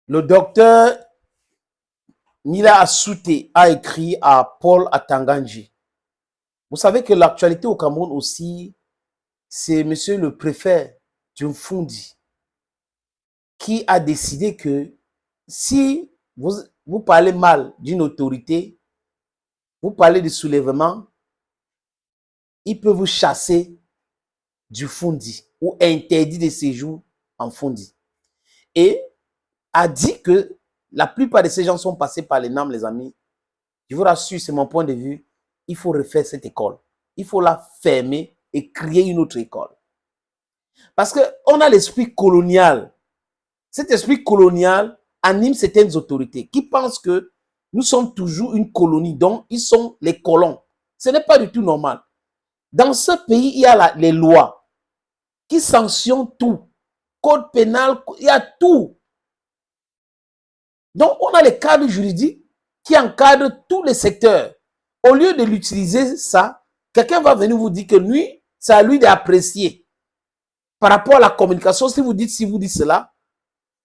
Le docteur Mila Assoute a écrit à Paul Atanganji. Vous savez que l'actualité au Cameroun aussi, c'est monsieur le préfet Djumfundi qui a décidé que si vous parlez mal d'une autorité, vous parlez de soulèvement, il peut vous chasser du Fundi ou interdit de séjour en Fundi. Et a dit que la plupart de ces gens sont passés par les NAM, les amis. Je vous rassure, c'est mon point de vue. Il faut refaire cette école. Il faut la fermer et créer une autre école. Parce qu'on a l'esprit colonial. Cet esprit colonial anime certaines autorités qui pensent que nous sommes toujours une colonie, donc ils sont les colons. Ce n'est pas du tout normal. Dans ce pays, il y a les lois qui sanctionnent tout. Code pénal, il y a tout. Donc, on a les cadres juridiques qui encadrent tous les secteurs. Au lieu de l'utiliser ça, quelqu'un va venir vous dire que lui, c'est à lui d'apprécier. Par rapport à la communication, si vous dites cela,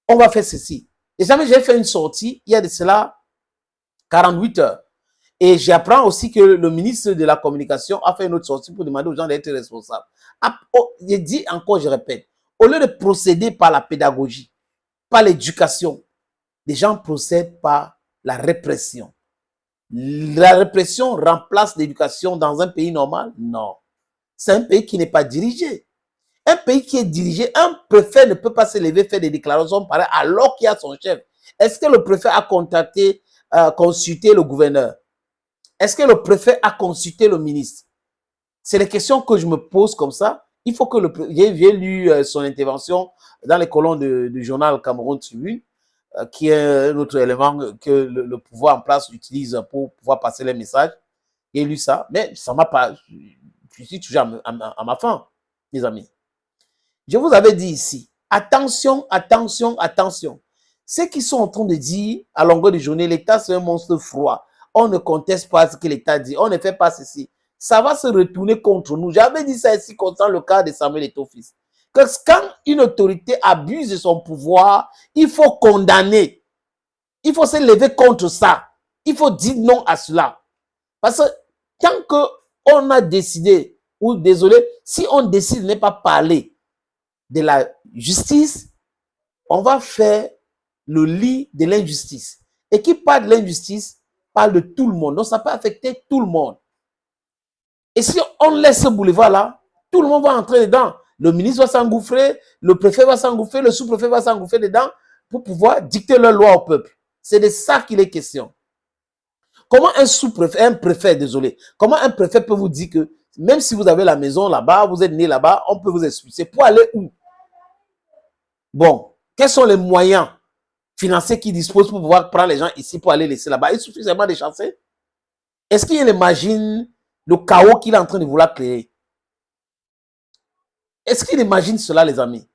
on va faire ceci. Et jamais j'ai fait une sortie, il y a de cela 48 heures. Et j'apprends aussi que le ministre de la Communication a fait une autre sortie pour demander aux gens d'être responsables. Je dis encore, je répète, au lieu de procéder par la pédagogie, par l'éducation, les gens procèdent par la répression. La répression remplace l'éducation dans un pays normal? Non. C'est un pays qui n'est pas dirigé. Un pays qui est dirigé, un préfet ne peut pas se lever faire des déclarations pareilles alors qu'il y a son chef. Est-ce que le préfet a consulté le gouverneur? Est-ce que le préfet a consulté le ministre? C'est les questions que je me pose comme ça. Il faut que j'ai lu son intervention dans les colonnes du journal Cameroun Tribune, qui est un autre élément que le pouvoir en place utilise pour pouvoir passer les messages. J'ai lu ça, mais ça m'a pas... Je suis toujours à ma fin, mes amis. Je vous avais dit ici, attention, attention, attention. Ceux qui sont en train de dire à longueur de journée, l'État c'est un monstre froid. On ne conteste pas ce que l'État dit, on ne fait pas ceci. Ça va se retourner contre nous. J'avais dit ça ici concernant le cas de Samuel Eto'o-Fils. Que quand une autorité abuse de son pouvoir, il faut condamner. Il faut se lever contre ça. Il faut dire non à cela. Parce que tant qu'on a décidé, ou désolé, si on décide de ne pas parler de la justice, on va faire le lit de l'injustice. Et qui parle de l'injustice, parle de tout le monde. Donc, ça peut affecter tout le monde. Et si on laisse ce boulevard-là, tout le monde va entrer dedans. Le ministre va s'engouffrer, le préfet va s'engouffrer, le sous-préfet va s'engouffrer dedans pour pouvoir dicter leur loi au peuple. C'est de ça qu'il est question. Comment un sous-préfet, un préfet, désolé, comment un préfet peut vous dire que même si vous avez la maison là-bas, vous êtes né là-bas, on peut vous expulser. Pour aller où? Bon, quels sont les moyens financiers qui disposent pour pouvoir prendre les gens ici pour aller laisser là-bas? Il suffit seulement de chasser. Est-ce qu'il imagine le chaos qu'il est en train de vouloir créer? Est-ce qu'il imagine cela, les amis?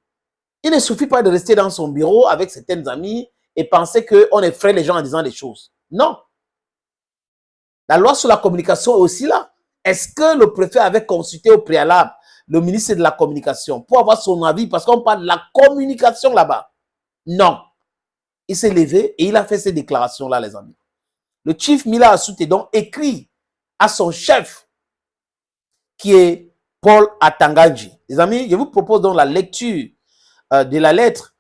Il ne suffit pas de rester dans son bureau avec certains amis et penser qu'on effraie les gens en disant des choses. Non. La loi sur la communication est aussi là. Est-ce que le préfet avait consulté au préalable le ministre de la Communication pour avoir son avis? Parce qu'on parle de la communication là-bas. Non. Il s'est levé et il a fait ces déclarations-là, les amis. Le chief Mila Assoute donc écrit à son chef, qui est Paul Atanganji. Les amis, je vous propose donc la lecture de la lettre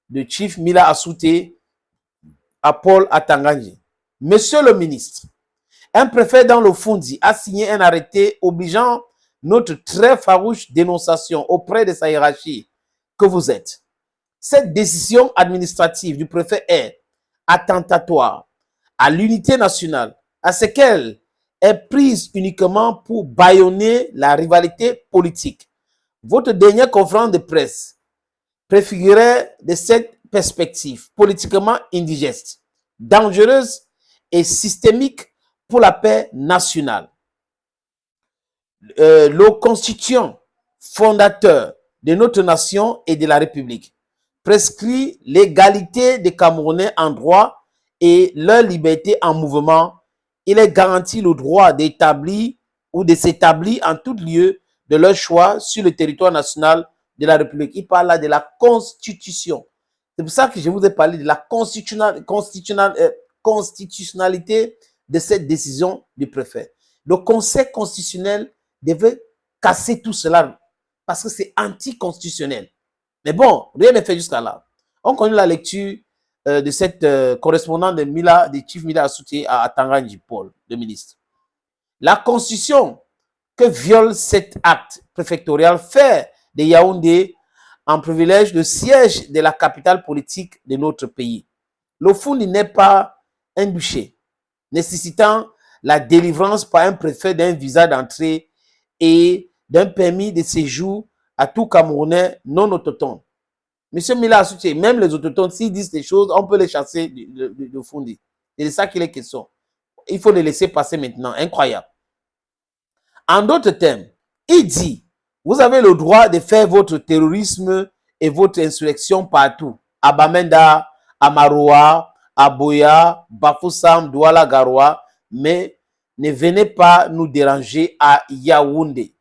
de chief Mila Assoute à Paul Atanganji. Monsieur le ministre, un préfet dans le Fundi a signé un arrêté obligeant notre très farouche dénonciation auprès de sa hiérarchie que vous êtes. Cette décision administrative du préfet est attentatoire à l'unité nationale, à ce qu'elle est prise uniquement pour bâillonner la rivalité politique. Votre dernière conférence de presse préfigurait de cette perspective politiquement indigeste, dangereuse et systémique pour la paix nationale. Le constituant fondateur de notre nation et de la République prescrit l'égalité des Camerounais en droit et leur liberté en mouvement. Il est garanti le droit d'établir ou de s'établir en tout lieu de leur choix sur le territoire national de la République. Il parle là de la Constitution. C'est pour ça que je vous ai parlé de la constitutionnalité de cette décision du préfet. Le Conseil constitutionnel devait casser tout cela parce que c'est anticonstitutionnel. Mais bon, rien n'est fait jusqu'à là. On connaît la lecture de cette correspondante de Chief Mila Assoutié à Tanganji Paul, le ministre. La constitution que viole cet acte préfectoral fait de Yaoundé en privilège le siège de la capitale politique de notre pays. Le Fundi n'est pas un duché, nécessitant la délivrance par un préfet d'un visa d'entrée et d'un permis de séjour à tout Camerounais non autochtone. Monsieur Mila Assoutié, même les autochtones, s'ils disent des choses, on peut les chasser de Fundi. C'est de ça qu'il est question. Il faut les laisser passer maintenant. Incroyable. En d'autres termes, il dit, vous avez le droit de faire votre terrorisme et votre insurrection partout. À Bamenda, à Maroua, à Boya, Bafoussam, Douala, Garoua, mais ne venez pas nous déranger à Yaoundé.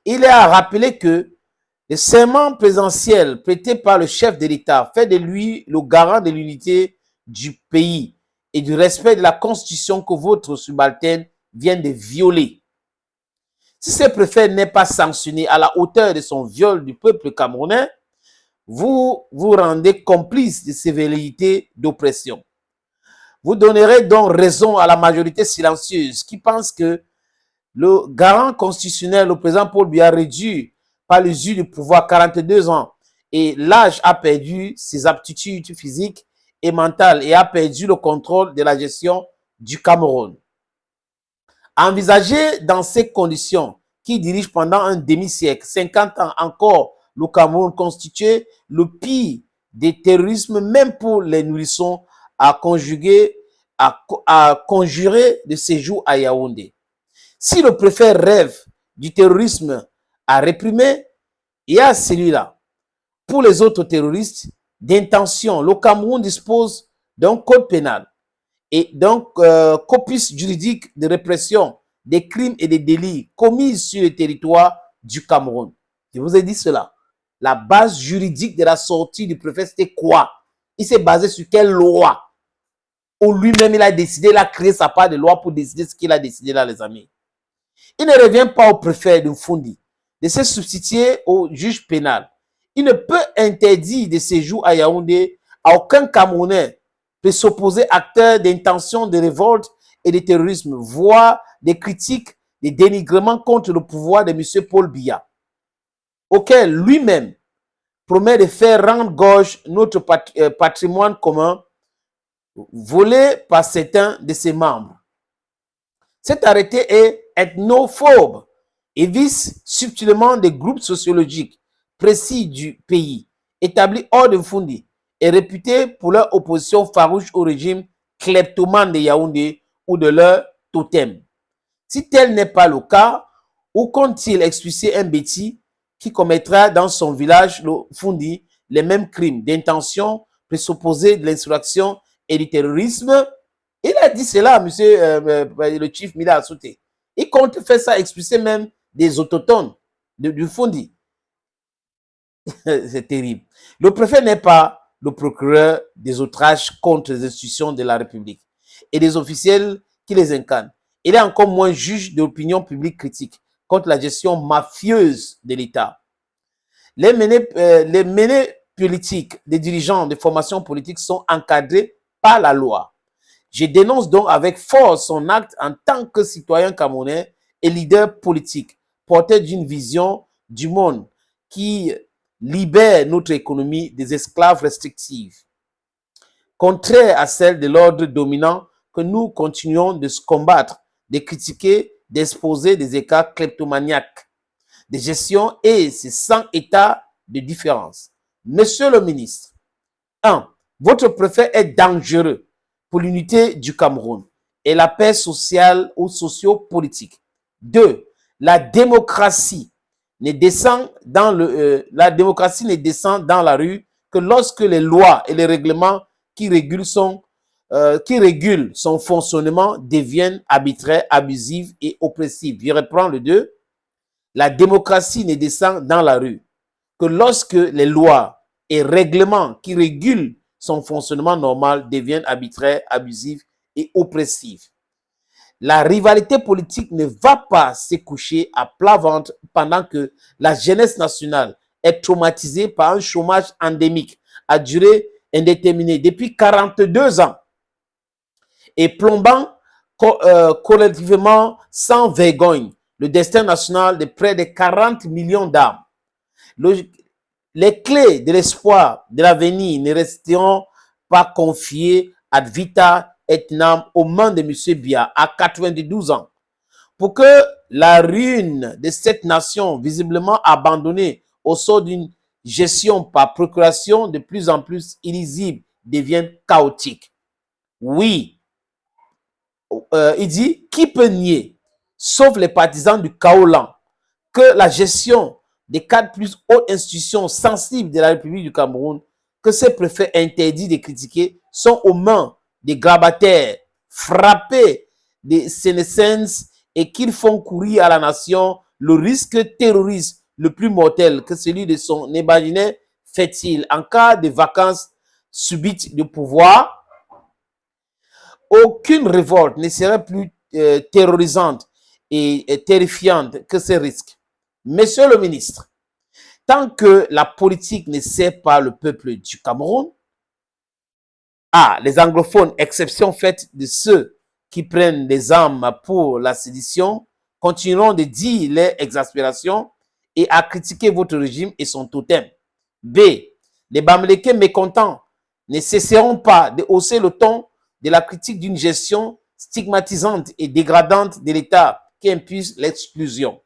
Il est à rappeler que le serment présidentiel prêté par le chef de l'État fait de lui le garant de l'unité du pays et du respect de la Constitution que votre subalterne vient de violer. Si ce préfet n'est pas sanctionné à la hauteur de son viol du peuple camerounais, vous vous rendez complice de ces velléités d'oppression. Vous donnerez donc raison à la majorité silencieuse qui pense que le garant constitutionnel, le président Paul Biya, réduit par l'usure du pouvoir 42 ans et l'âge a perdu ses aptitudes physiques et mentales et a perdu le contrôle de la gestion du Cameroun. Envisager dans ces conditions qui dirige pendant un demi-siècle, 50 ans encore, le Cameroun constitue le pire des terrorismes, même pour les nourrissons, à conjurer de séjour à Yaoundé. Si le préfet rêve du terrorisme à réprimer, il y a celui-là. Pour les autres terroristes d'intention, le Cameroun dispose d'un code pénal et donc corpus juridique de répression des crimes et des délits commis sur le territoire du Cameroun. Je vous ai dit cela. La base juridique de la sortie du préfet, c'était quoi? Il s'est basé sur quelle loi? Ou lui-même, il a décidé, il a créé sa part de loi pour décider ce qu'il a décidé là, les amis. Il ne revient pas au préfet de Fundi de se substituer au juge pénal. Il ne peut interdire de séjour à Yaoundé à aucun Camerounais peut s'opposer acteur d'intention de révolte et de terrorisme, voire des critiques, des dénigrements contre le pouvoir de M. Paul Biya, auquel lui-même promet de faire rendre gauche notre patrimoine commun volé par certains de ses membres. Cet arrêté est ethnophobe et vise subtilement des groupes sociologiques précis du pays, établis hors de Fundi et réputés pour leur opposition farouche au régime kleptomane de Yaoundé ou de leur totem. Si tel n'est pas le cas, où compte-t-il expulser un bêtis qui commettra dans son village, le Fundi, les mêmes crimes d'intention présupposée de l'insurrection et du terrorisme? Il a dit cela, monsieur le chief Mila Assoutié. Il compte faire ça, expulser même des autochtones du Fundi. C'est terrible. Le préfet n'est pas le procureur des outrages contre les institutions de la République et des officiels qui les incarnent. Il est encore moins juge de l'opinion publique critique contre la gestion mafieuse de l'État. Les menées politiques des dirigeants des formations politiques sont encadrés par la loi. Je dénonce donc avec force son acte en tant que citoyen camerounais et leader politique, porteur d'une vision du monde qui libère notre économie des esclaves restrictives, contraire à celle de l'ordre dominant que nous continuons de se combattre, de critiquer, d'exposer des écarts kleptomaniaques de gestion et c'est sans état de différence. Monsieur le ministre, 1. Votre préfet est dangereux pour l'unité du Cameroun et la paix sociale ou socio-politique. 2. La démocratie ne descend dans la rue que lorsque les lois et les règlements qui régulent son fonctionnement deviennent arbitraires, abusifs et oppressifs. Je reprends le 2. La démocratie ne descend dans la rue que lorsque les lois et règlements qui régulent son fonctionnement normal deviennent arbitraires, abusifs et oppressifs. La rivalité politique ne va pas se coucher à plat ventre pendant que la jeunesse nationale est traumatisée par un chômage endémique à durée indéterminée depuis 42 ans et plombant collectivement sans vergogne le destin national de près de 40 millions d'âmes. Les clés de l'espoir de l'avenir ne resteront pas confiées ad vitam aeternam aux mains de M. Biya à 92 ans. Pour que la ruine de cette nation visiblement abandonnée au sort d'une gestion par procuration de plus en plus illisible devienne chaotique. Oui, il dit, qui peut nier, sauf les partisans du chaos lent, que la gestion des 4 plus hautes institutions sensibles de la République du Cameroun, que ces préfets interdits de critiquer, sont aux mains des grabataires frappés des sénescences et qu'ils font courir à la nation le risque terroriste le plus mortel que celui de son imaginaire fait-il en cas de vacances subites de pouvoir. Aucune révolte ne serait plus terrorisante et terrifiante que ces risques. Monsieur le ministre, tant que la politique ne sert pas le peuple du Cameroun, les anglophones, exception faite de ceux qui prennent des armes pour la sédition, continueront de dire leur exaspération et à critiquer votre régime et son totem. B. Les Bamileke mécontents ne cesseront pas de hausser le ton de la critique d'une gestion stigmatisante et dégradante de l'État qui impulse l'exclusion.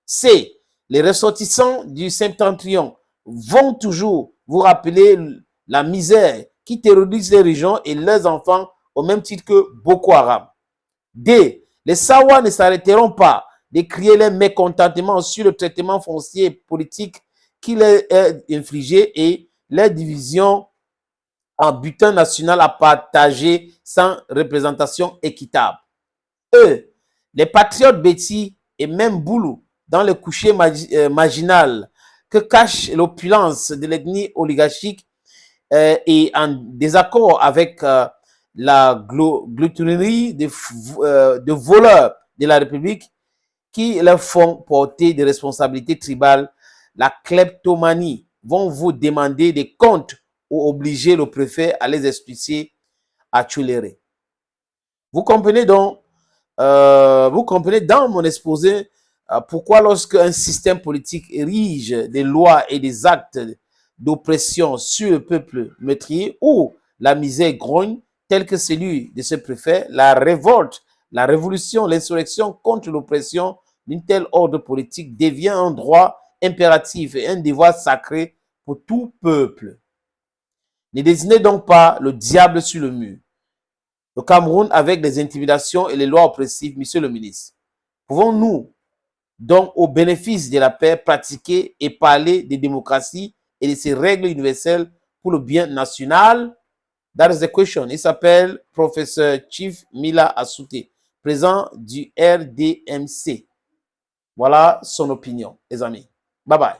C. Les ressortissants du septentrion vont toujours vous rappeler la misère qui terrorise les régions et leurs enfants au même titre que Boko Haram. D. Les Sawa ne s'arrêteront pas de crier leur mécontentement sur le traitement foncier et politique qui leur est infligé et leur division en butin national à partager sans représentation équitable. E. Les patriotes Betty et même Boulou dans le coucher marginal que cache l'opulence de l'ethnie oligarchique et en désaccord avec la gloutonnerie de voleurs de la République qui leur font porter des responsabilités tribales, la kleptomanie, vont vous demander des comptes ou obliger le préfet à les expulser à Tuileries. Vous comprenez donc, vous comprenez dans mon exposé pourquoi lorsque un système politique érige des lois et des actes d'oppression sur le peuple meurtrier ou la misère grogne, tel que celui de ce préfet, la révolte, la révolution, l'insurrection contre l'oppression d'une telle ordre politique devient un droit impératif et un devoir sacré pour tout peuple. Ne désignez donc pas le diable sur le mur. Le Cameroun avec les intimidations et les lois oppressives, monsieur le ministre. Pouvons-nous donc au bénéfice de la paix pratiquer et parler de démocratie et de ses règles universelles pour le bien national? That is the question. Il s'appelle Professeur Chief Mila Assoute, président du RDMC. Voilà son opinion, les amis. Bye bye.